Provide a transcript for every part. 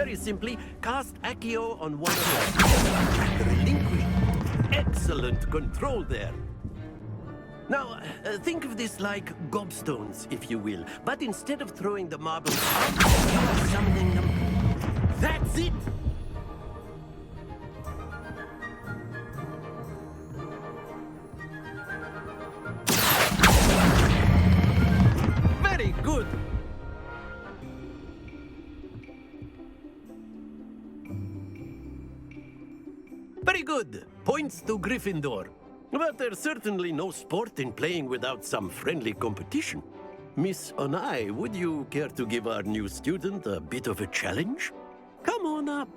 Very simply, cast Accio on one of your spheres and relinquish. Excellent control there. Now, think of this like gobstones, if you will. But instead of throwing the marbles out, you are summoning them. That's it! Very good! Very good. Points to Gryffindor. But there's certainly no sport in playing without some friendly competition. Miss Onai, would you care to give our new student a bit of a challenge? Come on up.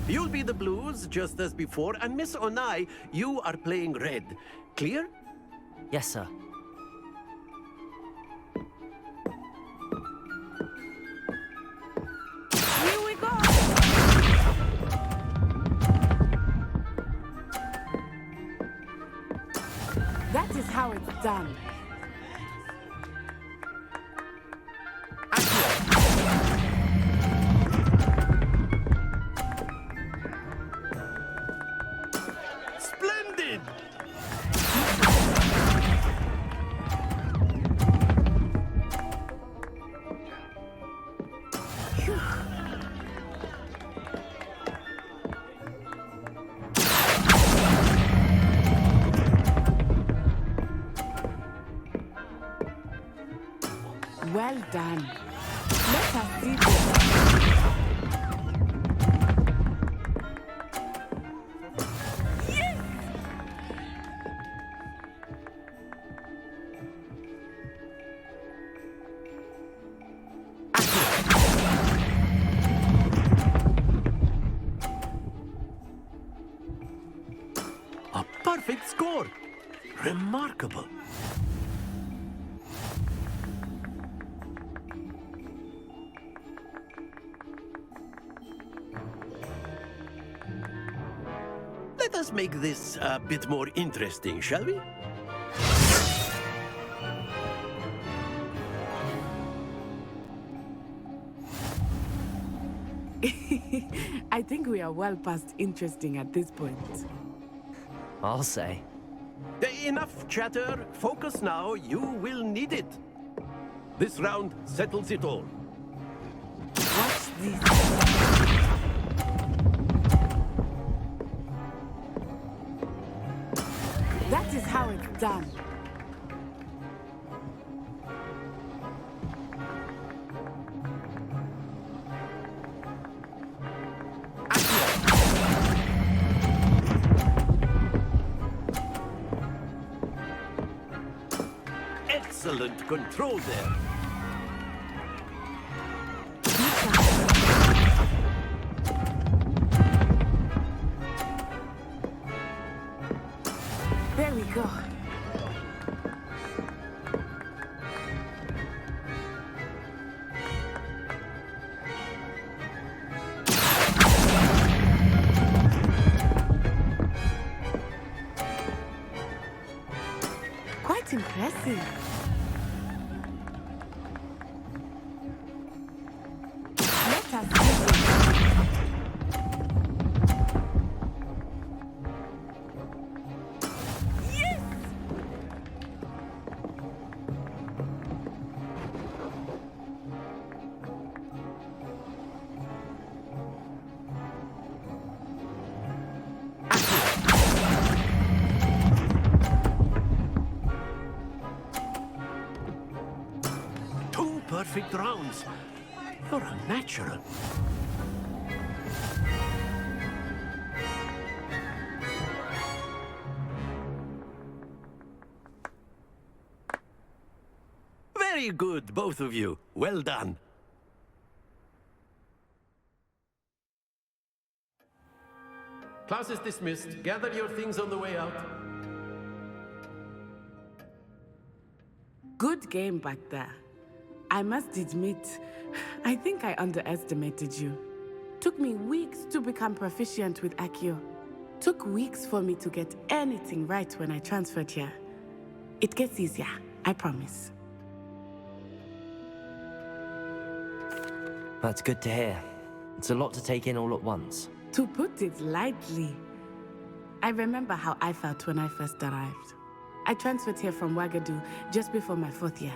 You'll be the blues, just as before, and Miss Onai, you are playing red. Clear? Yes, sir. Here we go! That is how it's done. Splendid! Well done. Let us see this. Yes! A perfect score! Remarkable! Let us make this a bit more interesting, shall we? I think we are well past interesting at this point. I'll say. Enough chatter. Focus now. You will need it. This round settles it all. Watch this. That is how it's done. Excellent control there. There we go. Quite impressive. Let us see this. Yes! Two perfect rounds. You're a natural. Very good, both of you. Well done. Class is dismissed. Gather your things on the way out. Good game back there. I must admit, I think I underestimated you. Took me weeks to become proficient with Accio. Took weeks for me to get anything right when I transferred here. It gets easier, I promise. That's good to hear. It's a lot to take in all at once. To put it lightly, I remember how I felt when I first arrived. I transferred here from Wagadu just before my 4th year.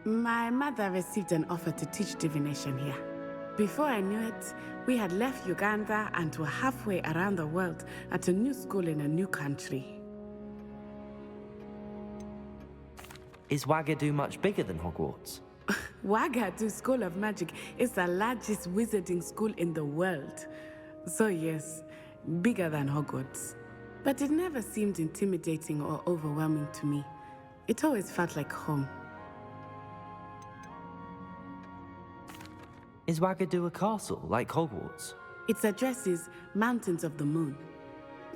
My mother received an offer to teach divination here. Before I knew it, we had left Uganda and were halfway around the world at a new school in a new country. Is Wagadu much bigger than Hogwarts? Wagadu School of Magic is the largest wizarding school in the world. So yes, bigger than Hogwarts. But it never seemed intimidating or overwhelming to me. It always felt like home. Is Wagadu a castle, like Hogwarts? Its address is Mountains of the Moon.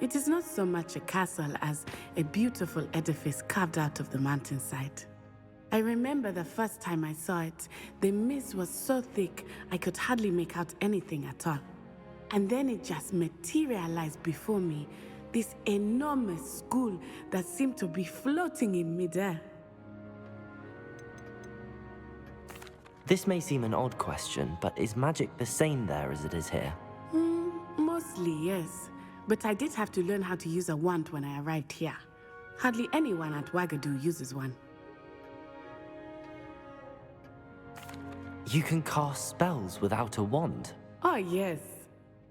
It is not so much a castle as a beautiful edifice carved out of the mountainside. I remember the first time I saw it, the mist was so thick I could hardly make out anything at all. And then it just materialized before me, this enormous school that seemed to be floating in midair. This may seem an odd question, but is magic the same there as it is here? Mostly, yes. But I did have to learn how to use a wand when I arrived here. Hardly anyone at Wagadu uses one. You can cast spells without a wand? Oh, yes.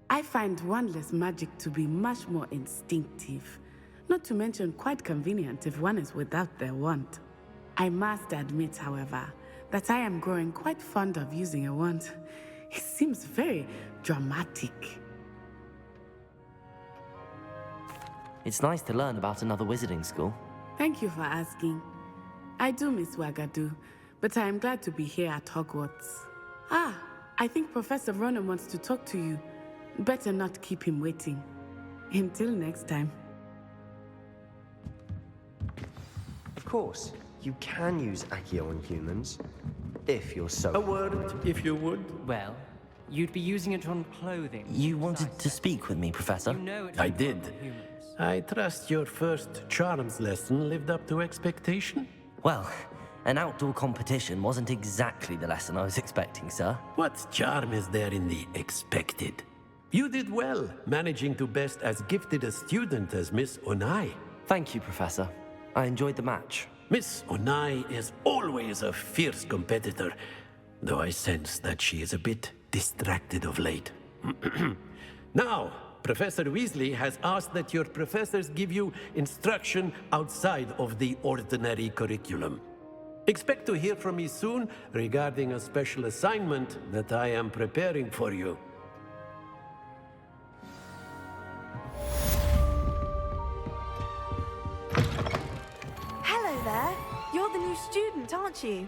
I find wandless magic to be much more instinctive. Not to mention quite convenient if one is without their wand. I must admit, however, that I am growing quite fond of using a wand. It seems very dramatic. It's nice to learn about another wizarding school. Thank you for asking. I do miss Wagadu, but I am glad to be here at Hogwarts. I think Professor Ronan wants to talk to you. Better not keep him waiting. Until next time. Of course, you can use Accio on humans, if you're so... A word, if you would. Well, you'd be using it on clothing. You wanted to speak with me, Professor? You know it's I not did. for humans. I trust your first charms lesson lived up to expectation? Well, an outdoor competition wasn't exactly the lesson I was expecting, sir. What charm is there in the expected? You did well, managing to best as gifted a student as Miss Onai. Thank you, Professor. I enjoyed the match. Miss Onai is always a fierce competitor, though I sense that she is a bit distracted of late. Now, Professor Weasley has asked that your professors give you instruction outside of the ordinary curriculum. Expect to hear from me soon regarding a special assignment that I am preparing for you. Hello there. You're the new student, aren't you?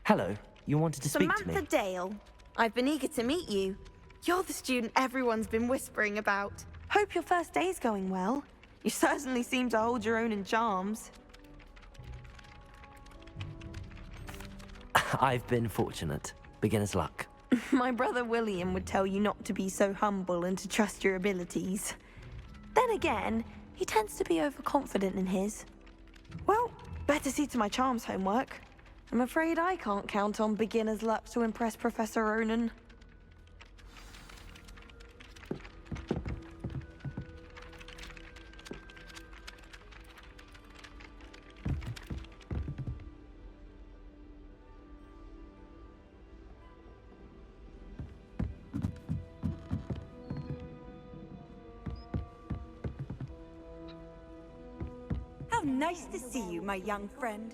Hello. You wanted to speak to Samantha me? Dale. I've been eager to meet you. You're the student everyone's been whispering about. Hope your first day's going well. You certainly seem to hold your own in charms. I've been fortunate. Beginner's luck. My brother William would tell you not to be so humble and to trust your abilities. Then again, he tends to be overconfident in his. Well, better see to my charms homework. I'm afraid I can't count on beginner's luck to impress Professor Ronan. How nice to see you, my young friend.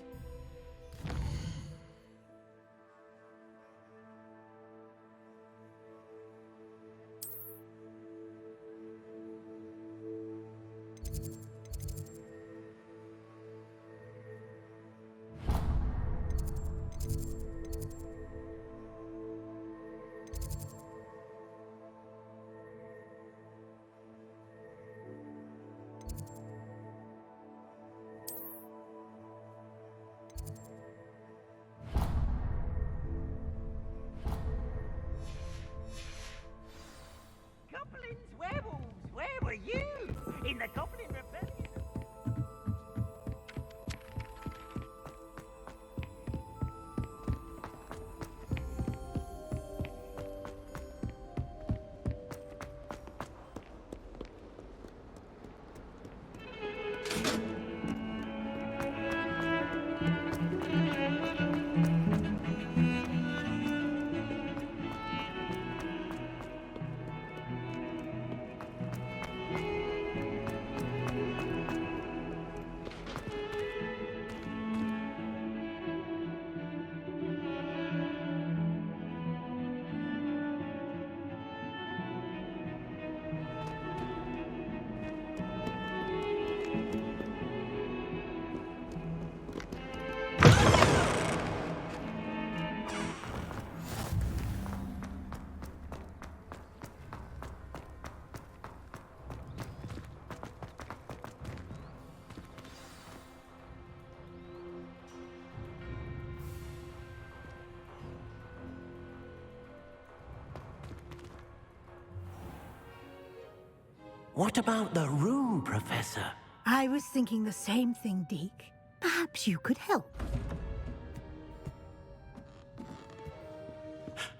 What about the room, Professor? I was thinking the same thing, Deke. Perhaps you could help.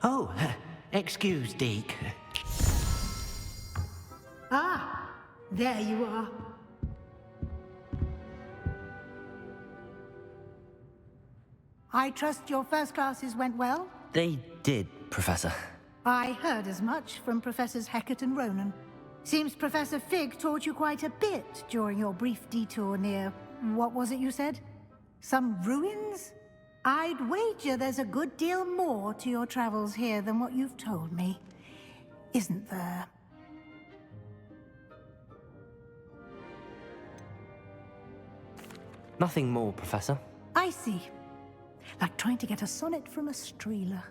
Oh, excuse, Deke. Ah, there you are. I trust your first classes went well? They did, Professor. I heard as much from Professors Hecat and Ronan. Seems Professor Fig taught you quite a bit during your brief detour near... what was it you said? Some ruins? I'd wager there's a good deal more to your travels here than what you've told me. Isn't there? Nothing more, Professor. I see. Like trying to get a sonnet from a streeler.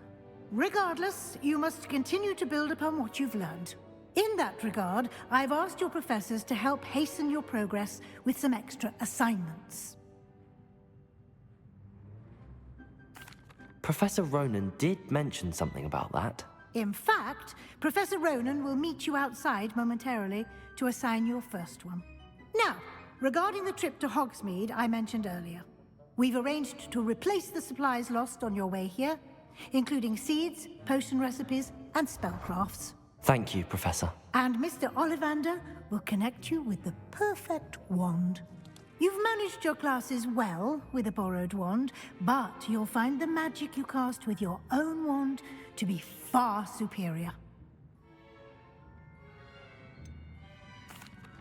Regardless, you must continue to build upon what you've learned. In that regard, I've asked your professors to help hasten your progress with some extra assignments. Professor Ronan did mention something about that. In fact, Professor Ronan will meet you outside momentarily to assign your first one. Now, regarding the trip to Hogsmeade I mentioned earlier, we've arranged to replace the supplies lost on your way here, including seeds, potion recipes, and spellcrafts. Thank you, Professor. And Mr. Ollivander will connect you with the perfect wand. You've managed your classes well with a borrowed wand, but you'll find the magic you cast with your own wand to be far superior.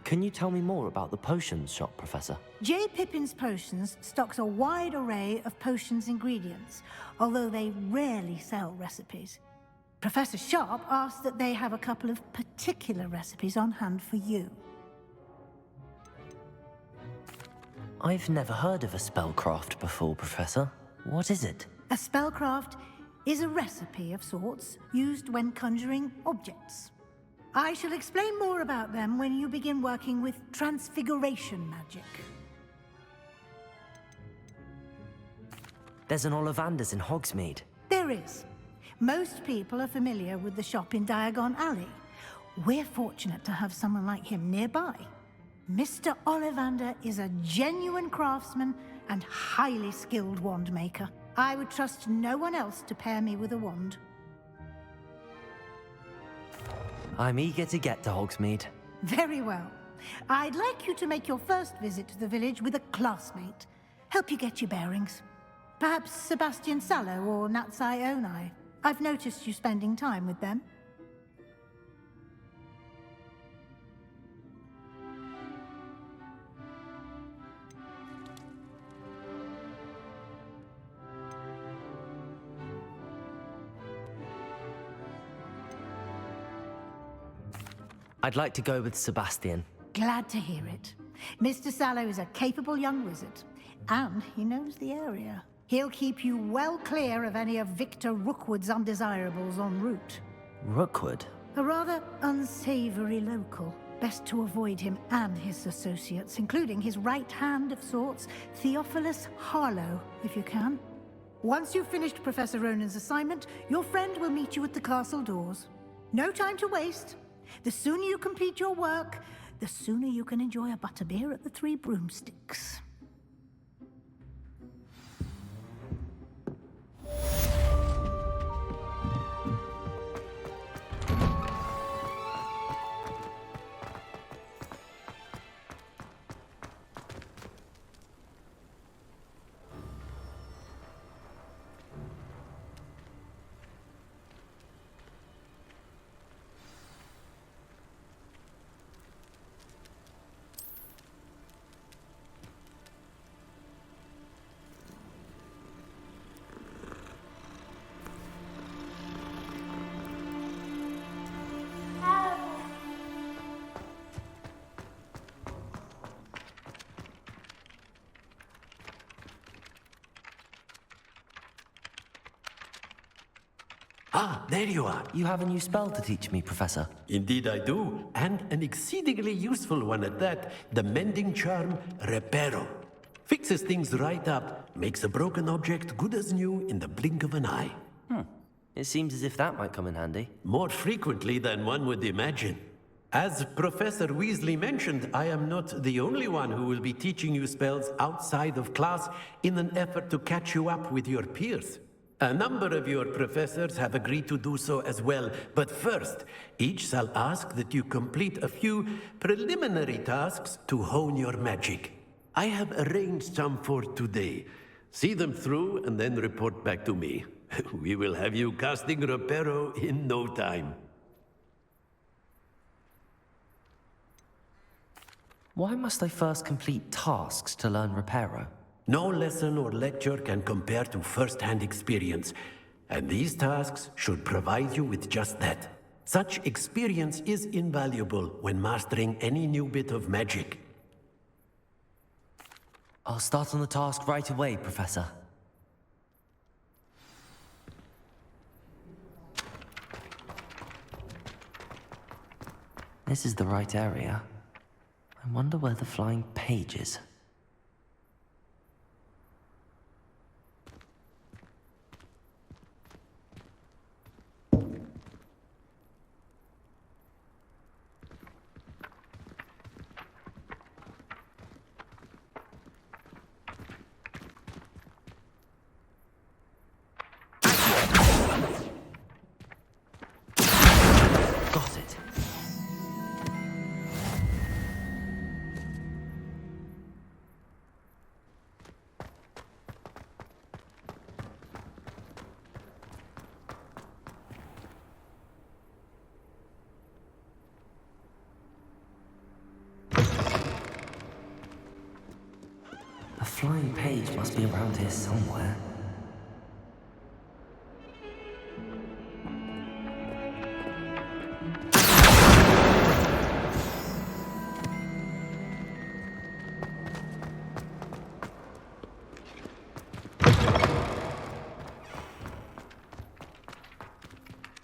Can you tell me more about the potions shop, Professor? J. Pippin's Potions stocks a wide array of potions ingredients, although they rarely sell recipes. Professor Sharp asked that they have a couple of particular recipes on hand for you. I've never heard of a spellcraft before, Professor. What is it? A spellcraft is a recipe of sorts used when conjuring objects. I shall explain more about them when you begin working with transfiguration magic. There's an Ollivander's in Hogsmeade. There is. Most people are familiar with the shop in Diagon Alley. We're fortunate to have someone like him nearby. Mr. Ollivander is a genuine craftsman and highly skilled wand maker. I would trust no one else to pair me with a wand. I'm eager to get to Hogsmeade. Very well. I'd like you to make your first visit to the village with a classmate. Help you get your bearings. Perhaps Sebastian Sallow or Natsai Onai. I've noticed you spending time with them. I'd like to go with Sebastian. Glad to hear it. Mr. Sallow is a capable young wizard, and he knows the area. He'll keep you well clear of any of Victor Rookwood's undesirables en route. Rookwood? A rather unsavory local. Best to avoid him and his associates, including his right hand of sorts, Theophilus Harlow, if you can. Once you've finished Professor Ronan's assignment, your friend will meet you at the castle doors. No time to waste. The sooner you complete your work, the sooner you can enjoy a butterbeer at the Three Broomsticks. Ah, there you are. You have a new spell to teach me, Professor. Indeed I do, and an exceedingly useful one at that. The mending charm, Reparo. Fixes things right up, makes a broken object good as new in the blink of an eye. It seems as if that might come in handy. More frequently than one would imagine. As Professor Weasley mentioned, I am not the only one who will be teaching you spells outside of class in an effort to catch you up with your peers. A number of your professors have agreed to do so as well, but first, each shall ask that you complete a few preliminary tasks to hone your magic. I have arranged some for today. See them through and then report back to me. We will have you casting Reparo in no time. Why must I first complete tasks to learn Reparo? No lesson or lecture can compare to first-hand experience, and these tasks should provide you with just that. Such experience is invaluable when mastering any new bit of magic. I'll start on the task right away, Professor. This is the right area. I wonder where the flying page is. Got it. The flying page must be around here somewhere.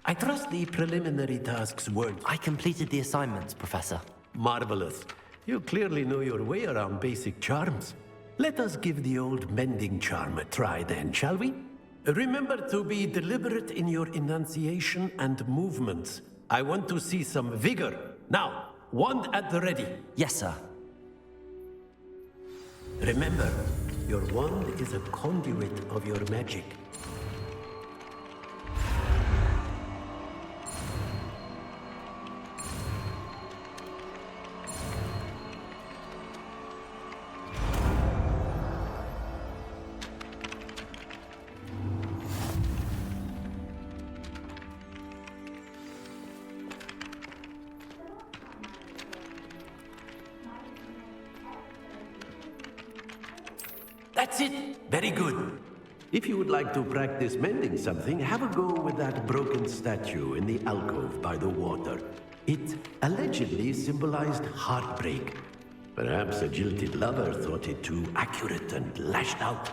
I trust the preliminary tasks weren't I completed the assignments, Professor. marvelous. You clearly know your way around basic charms. Let us give the old mending charm a try then, shall we? Remember to be deliberate in your enunciation and movements. I want to see some vigor. Now, wand at the ready. Yes, sir. Remember, your wand is a conduit of your magic. That's it. Very good. If you would like to practice mending something, have a go with that broken statue in the alcove by the water. It allegedly symbolized heartbreak. Perhaps a jilted lover thought it too accurate and lashed out.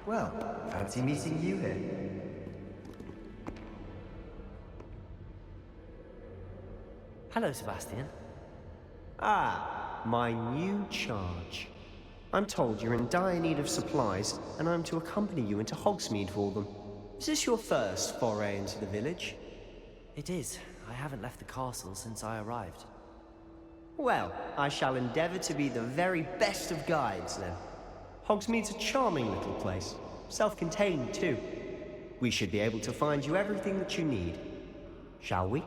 Well, fancy meeting you here. Hello, Sebastian. Ah, my new charge. I'm told you're in dire need of supplies, and I'm to accompany you into Hogsmeade for them. Is this your first foray into the village? It is. I haven't left the castle since I arrived. Well, I shall endeavour to be the very best of guides, then. Hogsmeade's a charming little place. Self-contained, too. We should be able to find you everything that you need. Shall we?